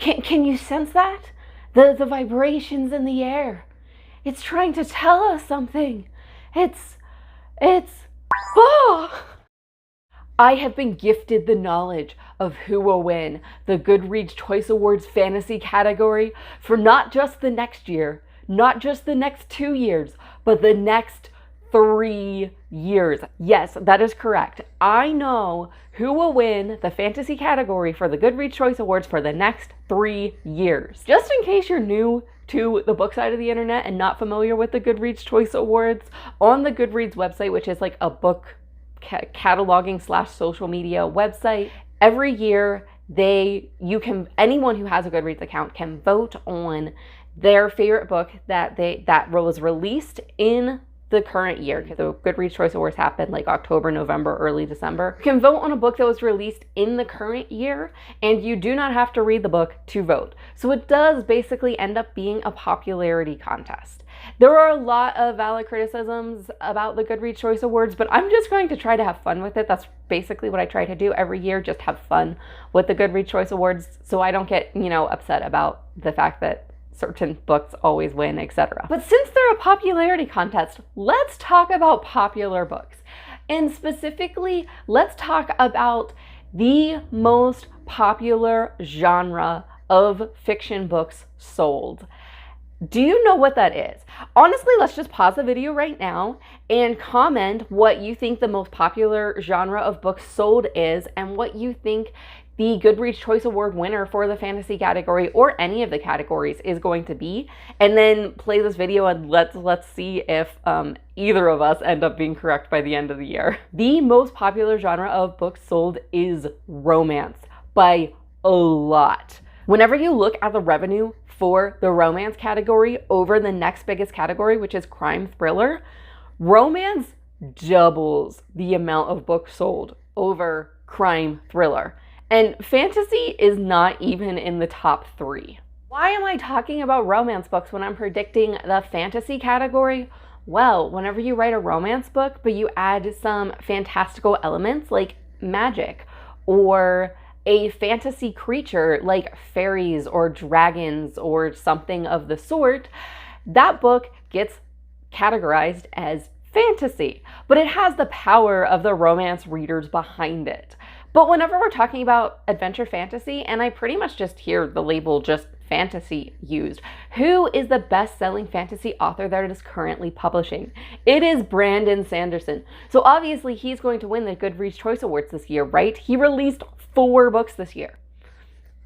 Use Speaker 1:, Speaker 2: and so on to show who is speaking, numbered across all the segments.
Speaker 1: Can you sense that? The vibrations in the air. It's trying to tell us something. It's, oh! I have been gifted the knowledge of who will win the Goodreads Choice Awards fantasy category for not just the next year, not just the next 2 years, but the next 3 years. Yes, that is correct. I know who will win the fantasy category for the Goodreads Choice Awards for the next 3 years. Just in case you're new to the book side of the internet and not familiar with the Goodreads Choice Awards, on the Goodreads website, which is like a book cataloging / social media website, every year anyone who has a Goodreads account can vote on their favorite book that was released in the current year. The Goodreads Choice Awards happened like October, November, early December. You can vote on a book that was released in the current year, and you do not have to read the book to vote. So it does basically end up being a popularity contest. There are a lot of valid criticisms about the Goodreads Choice Awards, but I'm just going to try to have fun with it. That's basically what I try to do every year, just have fun with the Goodreads Choice Awards so I don't get, upset about the fact that certain books always win, etc. But since they're a popularity contest, let's talk about popular books. And specifically, let's talk about the most popular genre of fiction books sold. Do you know what that is? Honestly, let's just pause the video right now and comment what you think the most popular genre of books sold is and what you think the Goodreads Choice Award winner for the fantasy category or any of the categories is going to be, and then play this video and let's see if either of us end up being correct by the end of the year. The most popular genre of books sold is romance by a lot. Whenever you look at the revenue for the romance category over the next biggest category, which is crime thriller, romance doubles the amount of books sold over crime thriller. And fantasy is not even in the top 3. Why am I talking about romance books when I'm predicting the fantasy category? Well, whenever you write a romance book, but you add some fantastical elements like magic or a fantasy creature like fairies or dragons or something of the sort, that book gets categorized as fantasy, but it has the power of the romance readers behind it. But whenever we're talking about adventure fantasy, and I pretty much just hear the label just fantasy used, who is the best-selling fantasy author that is currently publishing? It is Brandon Sanderson. So obviously he's going to win the Goodreads Choice Awards this year, right? He released 4 books this year.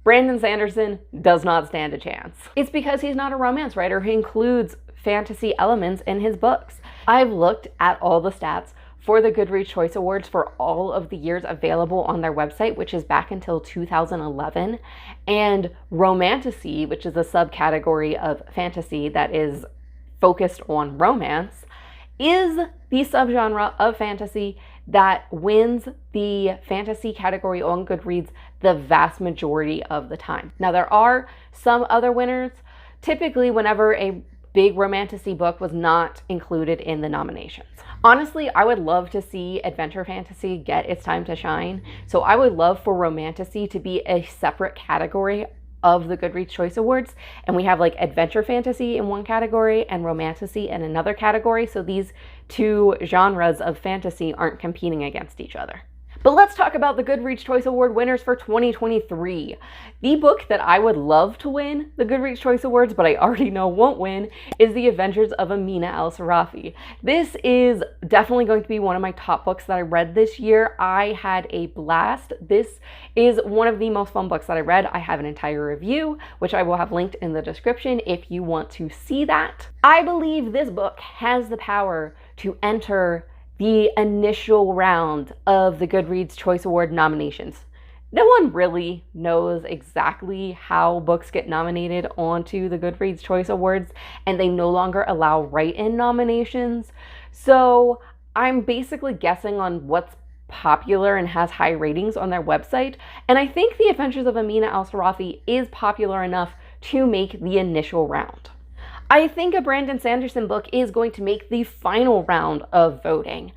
Speaker 1: Brandon Sanderson does not stand a chance. It's because he's not a romance writer who includes fantasy elements in his books. I've looked at all the stats for the Goodreads Choice Awards for all of the years available on their website, which is back until 2011. And romantasy, which is a subcategory of fantasy that is focused on romance, is the subgenre of fantasy that wins the fantasy category on Goodreads the vast majority of the time. Now, there are some other winners, typically whenever a big romantasy book was not included in the nominations. Honestly, I would love to see adventure fantasy get its time to shine. So I would love for romantasy to be a separate category of the Goodreads Choice Awards. And we have like adventure fantasy in one category and romantasy in another category. So these 2 genres of fantasy aren't competing against each other. But let's talk about the Goodreads Choice Award winners for 2023. The book that I would love to win the Goodreads Choice Awards, but I already know won't win, is The Adventures of Amina al-Sirafi. This is definitely going to be one of my top books that I read this year. I had a blast. This is one of the most fun books that I read. I have an entire review, which I will have linked in the description if you want to see that. I believe this book has the power to enter the initial round of the Goodreads Choice Award nominations. No one really knows exactly how books get nominated onto the Goodreads Choice Awards, and they no longer allow write-in nominations. So I'm basically guessing on what's popular and has high ratings on their website. And I think The Adventures of Amina al-Sirafi is popular enough to make the initial round. I think a Brandon Sanderson book is going to make the final round of voting.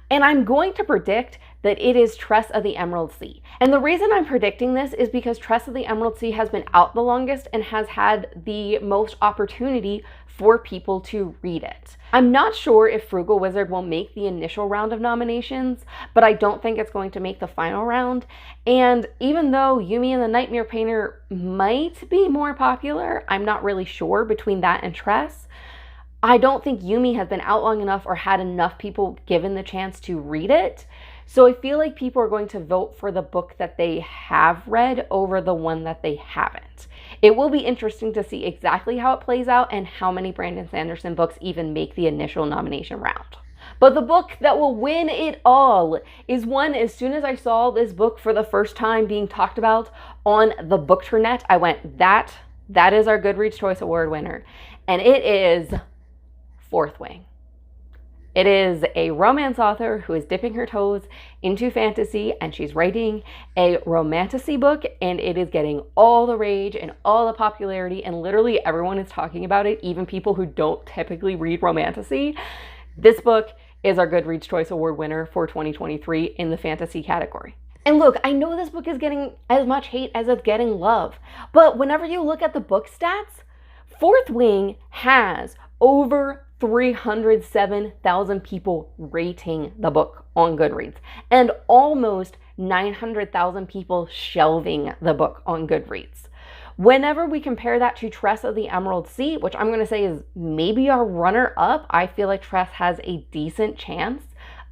Speaker 1: And I'm going to predict that it is Tress of the Emerald Sea. And the reason I'm predicting this is because Tress of the Emerald Sea has been out the longest and has had the most opportunity for people to read it. I'm not sure if Frugal Wizard will make the initial round of nominations, but I don't think it's going to make the final round. And even though Yumi and the Nightmare Painter might be more popular, I'm not really sure between that and Tress. I don't think Yumi has been out long enough or had enough people given the chance to read it. So I feel like people are going to vote for the book that they have read over the one that they haven't. It will be interesting to see exactly how it plays out and how many Brandon Sanderson books even make the initial nomination round. But the book that will win it all is one, as soon as I saw this book for the first time being talked about on the Bookternet, I went, that is our Goodreads Choice Award winner. And it is Fourth Wing. It is a romance author who is dipping her toes into fantasy, and she's writing a romantasy book, and it is getting all the rage and all the popularity, and literally everyone is talking about it, even people who don't typically read romantasy. This book is our Goodreads Choice Award winner for 2023 in the fantasy category. And look, I know this book is getting as much hate as it's getting love, but whenever you look at the book stats, Fourth Wing has over 307,000 people rating the book on Goodreads and almost 900,000 people shelving the book on Goodreads. Whenever we compare that to Tress of the Emerald Sea, which I'm going to say is maybe our runner-up, I feel like Tress has a decent chance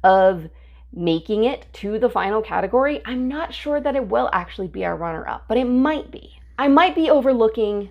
Speaker 1: of making it to the final category. I'm not sure that it will actually be our runner-up, but it might be. I might be overlooking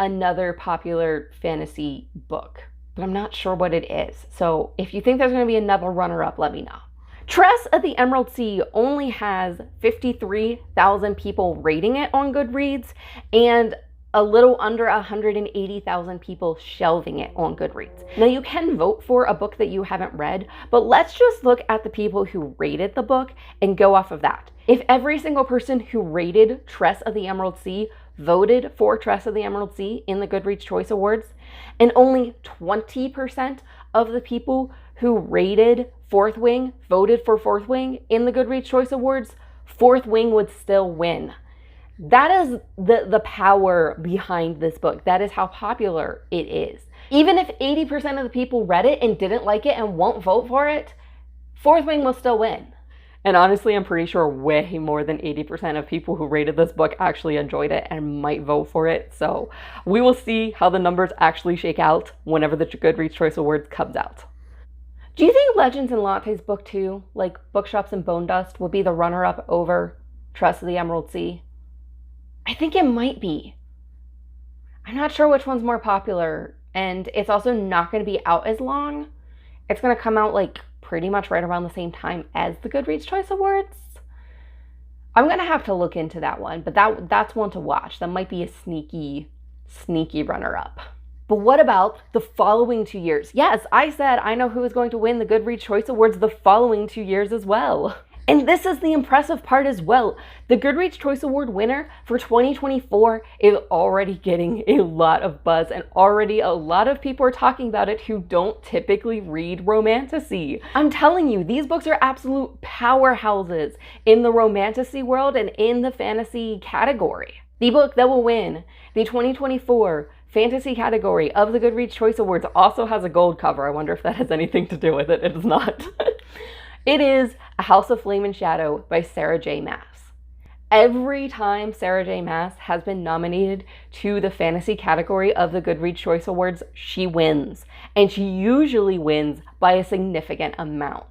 Speaker 1: another popular fantasy book, but I'm not sure what it is. So if you think there's going to be another runner-up, let me know. Tress of the Emerald Sea only has 53,000 people rating it on Goodreads and a little under 180,000 people shelving it on Goodreads. Now you can vote for a book that you haven't read, but let's just look at the people who rated the book and go off of that. If every single person who rated Tress of the Emerald Sea voted for Tress of the Emerald Sea in the Goodreads Choice Awards, and only 20% of the people who rated Fourth Wing voted for Fourth Wing in the Goodreads Choice Awards, Fourth Wing would still win. That is the power behind this book. That is how popular it is. Even if 80% of the people read it and didn't like it and won't vote for it, Fourth Wing will still win. And honestly, I'm pretty sure way more than 80% of people who rated this book actually enjoyed it and might vote for it. So we will see how the numbers actually shake out whenever the Goodreads Choice Awards comes out. Do you think Legends and Lattes Book 2, like Bookshops and Bonedust, will be the runner-up over Tress of the Emerald Sea? I think it might be. I'm not sure which one's more popular, and it's also not going to be out as long. It's going to come out like pretty much right around the same time as the Goodreads Choice Awards. I'm going to have to look into that one, but that's one to watch. That might be a sneaky runner-up. But what about the following 2 years? Yes, I said I know who is going to win the Goodreads Choice Awards the following 2 years as well. And this is the impressive part as well. The Goodreads Choice Award winner for 2024 is already getting a lot of buzz, and already a lot of people are talking about it who don't typically read romantasy. I'm telling you, these books are absolute powerhouses in the romantasy world and in the fantasy category. The book that will win the 2024 fantasy category of the Goodreads Choice Awards also has a gold cover. I wonder if that has anything to do with it. It does not. It is A House of Flame and Shadow by Sarah J. Maas. Every time Sarah J. Maas has been nominated to the fantasy category of the Goodreads Choice Awards, she wins. And she usually wins by a significant amount.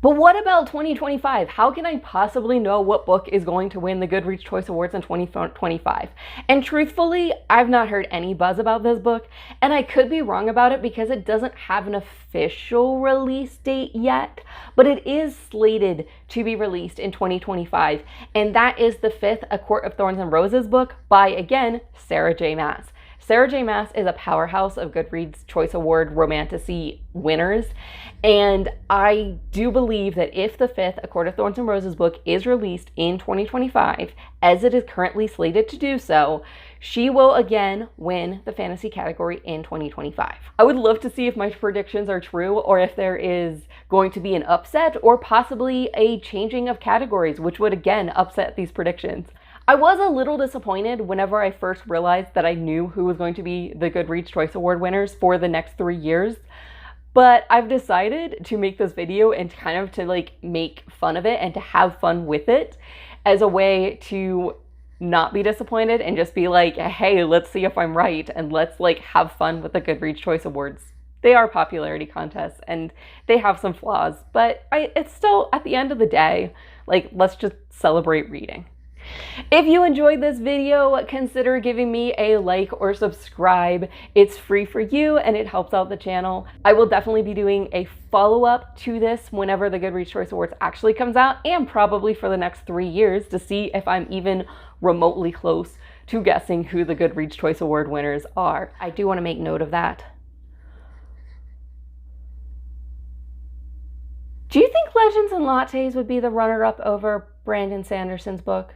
Speaker 1: But what about 2025? How can I possibly know what book is going to win the Goodreads Choice Awards in 2025? And truthfully, I've not heard any buzz about this book, and I could be wrong about it because it doesn't have an official release date yet, but it is slated to be released in 2025, and that is the fifth A Court of Thorns and Roses book by, again, Sarah J. Maas. Sarah J. Maas is a powerhouse of Goodreads Choice Award Romantasy winners, and I do believe that if the fifth A Court of Thorns and Roses book is released in 2025, as it is currently slated to do so, she will again win the fantasy category in 2025. I would love to see if my predictions are true, or if there is going to be an upset or possibly a changing of categories, which would again upset these predictions. I was a little disappointed whenever I first realized that I knew who was going to be the Goodreads Choice Award winners for the next 3 years, but I've decided to make this video and kind of to like make fun of it and to have fun with it as a way to not be disappointed and just be like, hey, let's see if I'm right and let's like have fun with the Goodreads Choice Awards. They are popularity contests and they have some flaws, but it's still, at the end of the day, like, let's just celebrate reading. If you enjoyed this video, consider giving me a like or subscribe. It's free for you and it helps out the channel. I will definitely be doing a follow-up to this whenever the Goodreads Choice Awards actually comes out, and probably for the next 3 years, to see if I'm even remotely close to guessing who the Goodreads Choice Award winners are. I do want to make note of that. Do you think Legends and Lattes would be the runner-up over Brandon Sanderson's book?